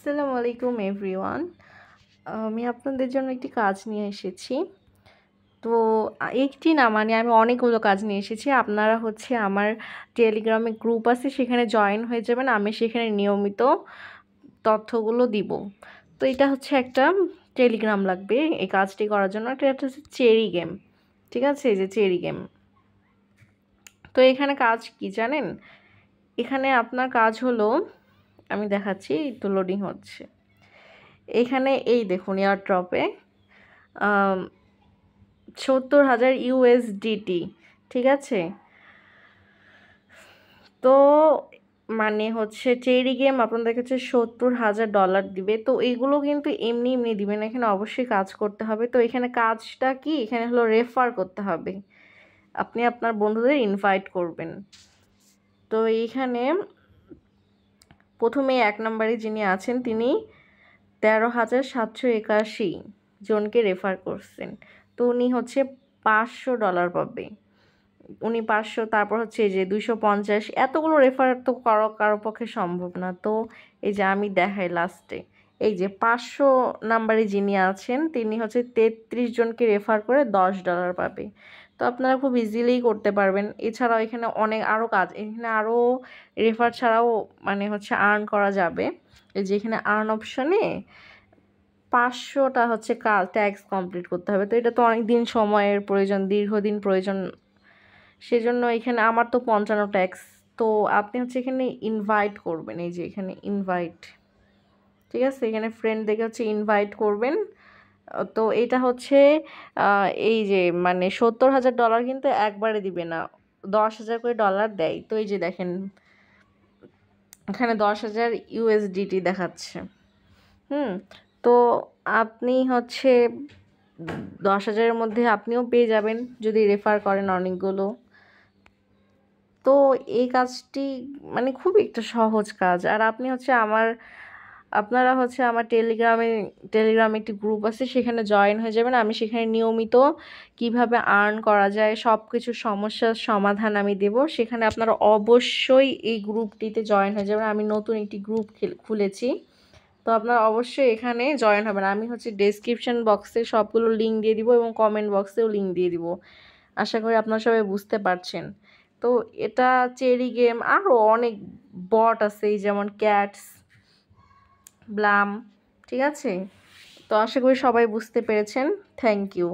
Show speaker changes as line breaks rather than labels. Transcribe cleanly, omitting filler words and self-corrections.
আসসালামু আলাইকুম এভরিওয়ান। আমি আপনাদের জন্য একটি কাজ নিয়ে এসেছি। তো একটি না মানে আমি অনেকগুলো কাজ নিয়ে এসেছি। আপনারা হচ্ছে আমার টেলিগ্রামে গ্রুপ আছে সেখানে জয়েন হয়ে যাবেন। আমি সেখানে নিয়মিত তথ্যগুলো দিব। তো এটা হচ্ছে একটা টেলিগ্রাম লাগবে এই কাজটি করার জন্য। এটা হচ্ছে চেরি গেম। ঠিক আছে? এই যে চেরি গেম। তো এখানে কাজ কি জানেন? এখানে আপনার কাজ হলো আমি দেখাচ্ছি, তো লোডিং হচ্ছে। এখানে এই দেখুন এয়ারড্রপে 70,000 ইউএসডিটি। ঠিক আছে? তো মানে হচ্ছে চেরি গেম আপনাদের কাছে $70,000 দিবে। তো এইগুলো কিন্তু এমনি এমনি দিবে না, এখানে অবশ্যই কাজ করতে হবে। তো এখানে কাজটা কি, এখানে হলো রেফার করতে হবে। আপনি আপনার বন্ধুদের ইনভাইট করবেন। তো এইখানে প্রথমে 1 নম্বরে যিনি আছেন তিনি 13,781 জনকে রেফার করছেন। তো উনি হচ্ছে $500 পাবে। উনি 500, তারপর হচ্ছে এই যে 250, এতগুলো রেফার তো কারো পক্ষে সম্ভব না। তো এই যে আমি দেখাই লাস্টে, এই যে 500 নাম্বারে যিনি আছেন তিনি হচ্ছে 33 জনকে রেফার করে $10 পাবে। তো আপনারা খুব ইজিলি করতে পারবেন। এছাড়াও এখানে অনেক আরও কাজ, এখানে আরও রেফার ছাড়াও মানে হচ্ছে আর্ন করা যাবে। এই যে এখানে আর্ন অপশনে 500টা হচ্ছে কাজ ট্যাক্স কমপ্লিট করতে হবে। তো এটা তো অনেক দিন সময়ের প্রয়োজন, দীর্ঘদিন প্রয়োজন। সেজন্য এখানে আমার তো 55 ট্যাক্স। তো আপনি হচ্ছে এখানে ইনভাইট করবেন, এই যে এখানে ইনভাইট। ঠিক আছে? এখানে ফ্রেন্ড দেখে হচ্ছে ইনভাইট করবেন। তো এটা হচ্ছে এই যে মানে $70,000 কিন্তু একবারে দিবে না, 10,000 করে ডলার দেয়। তো এই যে দেখেন এখানে 10,000 ইউএসডিটি দেখাচ্ছে। তো আপনি হচ্ছে 10,000-এর মধ্যে আপনিও পেয়ে যাবেন যদি রেফার করেন অনেকগুলো। তো এই কাজটি মানে খুবই একটা সহজ কাজ। আর আপনি হচ্ছে আপনারা হচ্ছে আমার টেলিগ্রামে একটি গ্রুপ আছে সেখানে জয়েন হয়ে যাবেন। আমি সেখানে নিয়মিত কিভাবে আর্ন করা যায় সবকিছু সমস্যার সমাধান আমি দেব। সেখানে আপনারা অবশ্যই এই গ্রুপটিতে জয়েন হয়ে যাবেন। আমি নতুন একটি গ্রুপ খুলেছি। তো আপনারা অবশ্যই এখানে জয়েন হবেন। আমি হচ্ছে ডেসক্রিপশন বক্সে সবগুলো লিঙ্ক দিয়ে দিব এবং কমেন্ট বক্সেও লিঙ্ক দিয়ে দিব। আশা করি আপনারা সবাই বুঝতে পারছেন। তো এটা চেরি গেম, আরও অনেক বট আছে এই যেমন ক্যাটস, ব্লাম। ঠিক আছে? তো আশা করি সবাই বুঝতে পেরেছেন। Thank you.